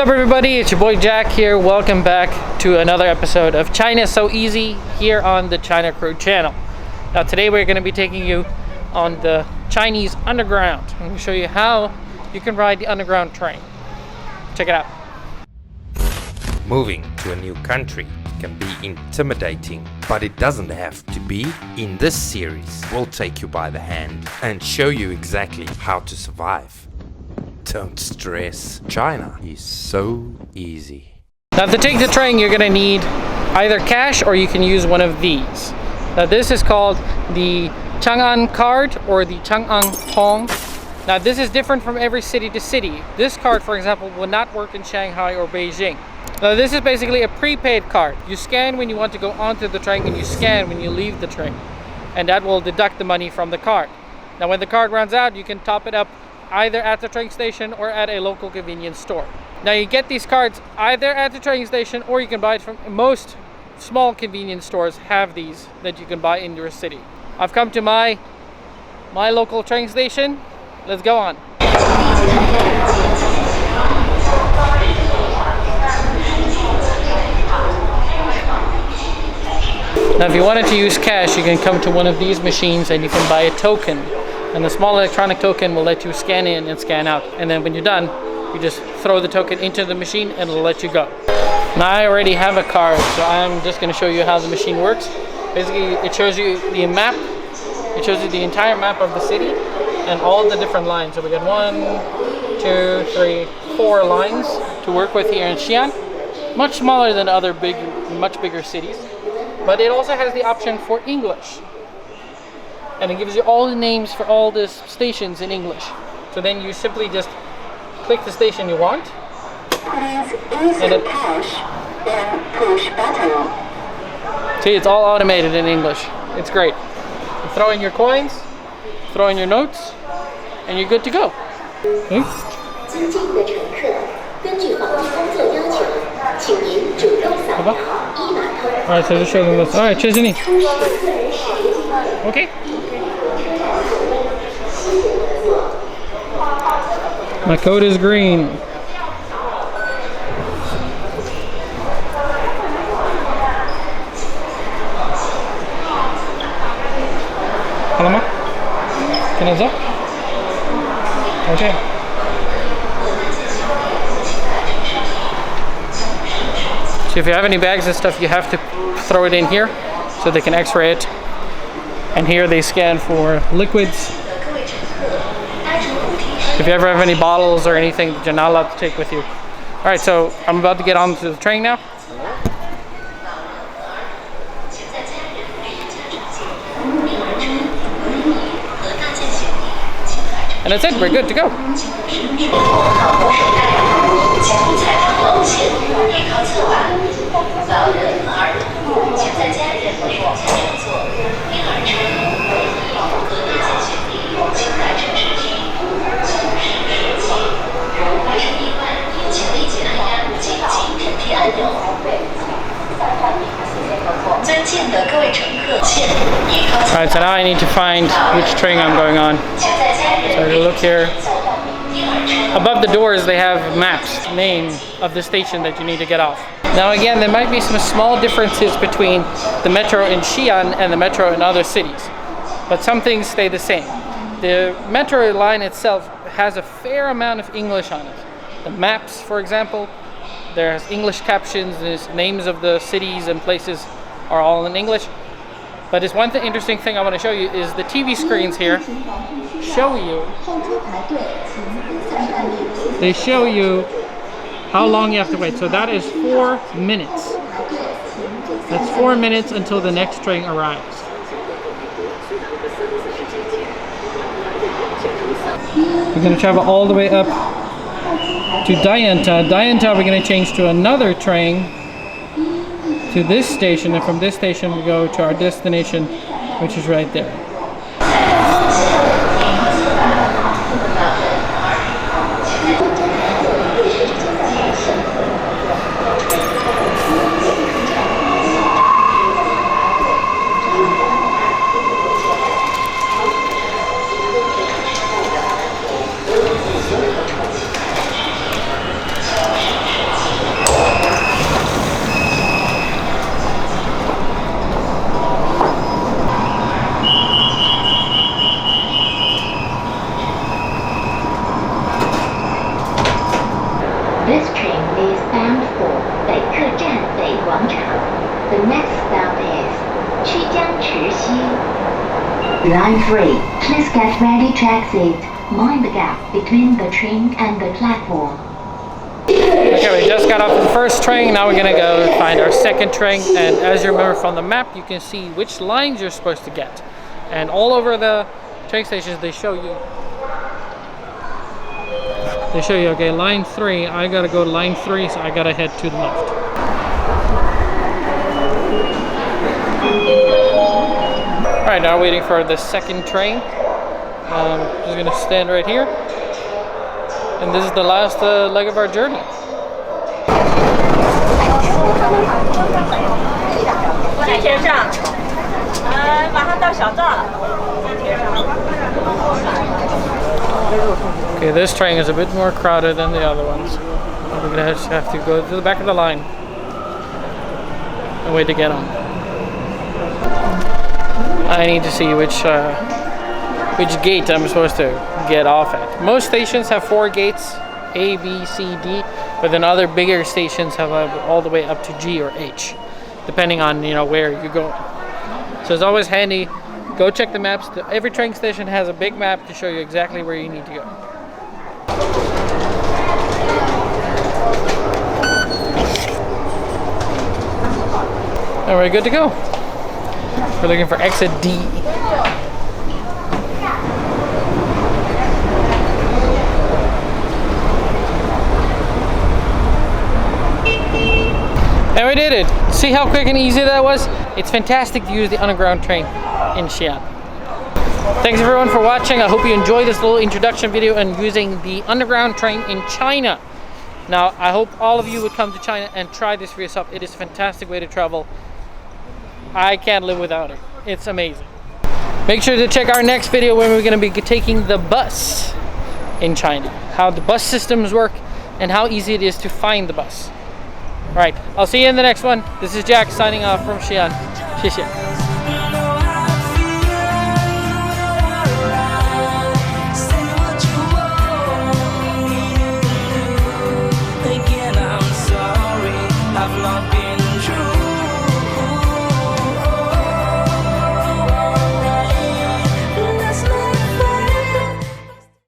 What's up everybody, it's your boy Jack here. Welcome back to another episode of China So Easy here on the China Crew channel. Now today we're going to be taking you on the Chinese underground. I'm going to show you how you can ride the underground train. Check it out. Moving to a new country can be intimidating, but it doesn't have to be. In this series, we'll take you by the hand and show you exactly how to survive. Don't stress. China is so easy. Now to take the train, you're going to need either cash or you can use one of these. Now this is called the xi'an card or the xi'an tong. Now this is different from every city to city. This card, for example, will not work in Shanghai or Beijing. Now this is basically a prepaid card. You scan when you want to go onto the train and you scan when you leave the train. And that will deduct the money from the card. Now when the card runs out, you can top it up either at the train station or at a local convenience store. Now you get these cards either at the train station or you can buy it from most small convenience stores have these that you can buy in your city. I've come to my local train station. Let's go on. Now if you wanted to use cash, you can come to one of these machines and you can buy a token. And the small electronic token will let you scan in and scan out. And then when you're done, you just throw the token into the machine and it'll let you go. Now I already have a card, so I'm just going to show you how the machine works. Basically, it shows you the map. It shows you the entire map of the city and all the different lines. So we got 1, 2, 3, 4 lines to work with here in Xi'an. Much smaller than other much bigger cities. But it also has the option for English. And it gives you all the names for all the stations in English. So then you simply just click the station you want. Please easily push and push button. See, it's all automated in English. It's great. You throw in your coins, throw in your notes, and you're good to go. Alright, so just show them this. Alright, 谢谢你. Okay. My code is green. Hello, ma? Can I zap? Okay. So if you have any bags and stuff, you have to throw it in here so they can x-ray it. And here they scan for liquids. If you ever have any bottles or anything that you're not allowed to take with you. Alright, so I'm about to get onto the train now. And that's it, we're good to go. Alright, so now I need to find which train I'm going on. So to look here. Above the doors they have maps, name of the station that you need to get off. Now again, there might be some small differences between the metro in Xi'an and the metro in other cities. But some things stay the same. The metro line itself has a fair amount of English on it. The maps, for example, there's English captions, there's names of the cities and places are all in English. But this one interesting thing I want to show you is the TV screens here show you. They show you how long you have to wait. So that is 4 minutes. That's 4 minutes until the next train arrives. We're going to travel all the way up to Dianta. Dianta we're going to change to another train to this station, and from this station we go to our destination, which is right there. This train is bound for 北客站北广场. The next stop is 曲江池西. Line 3, please get ready to exit. Mind the gap between the train and the platform. Okay, we just got off the first train. Now we're gonna go find our second train. And as you remember from the map, you can see which lines you're supposed to get. And all over the train stations, they show you. Okay, line 3. I gotta go to line 3, so I gotta head to the left. All right, now waiting for the second train. Just gonna stand right here. And this is the last leg of our journey. Okay, this train is a bit more crowded than the other ones. We're gonna just have to go to the back of the line and wait to get on. I need to see which gate I'm supposed to get off at. Most stations have 4 gates, A, B, C, D, but then other bigger stations have all the way up to G or H, depending on where you're going. So it's always handy. Go check the maps. Every train station has a big map to show you exactly where you need to go. And we're good to go. We're looking for exit D. And we did it. See how quick and easy that was? It's fantastic to use the underground train in Xi'an. Thanks everyone for watching. I hope you enjoyed this little introduction video on using the underground train in China. Now, I hope all of you would come to China and try this for yourself. It is a fantastic way to travel. I can't live without it. It's amazing. Make sure to check our next video when we're going to be taking the bus in China. How the bus systems work and how easy it is to find the bus. All right, I'll see you in the next one. This is Jack signing off from Xi'an. 谢谢.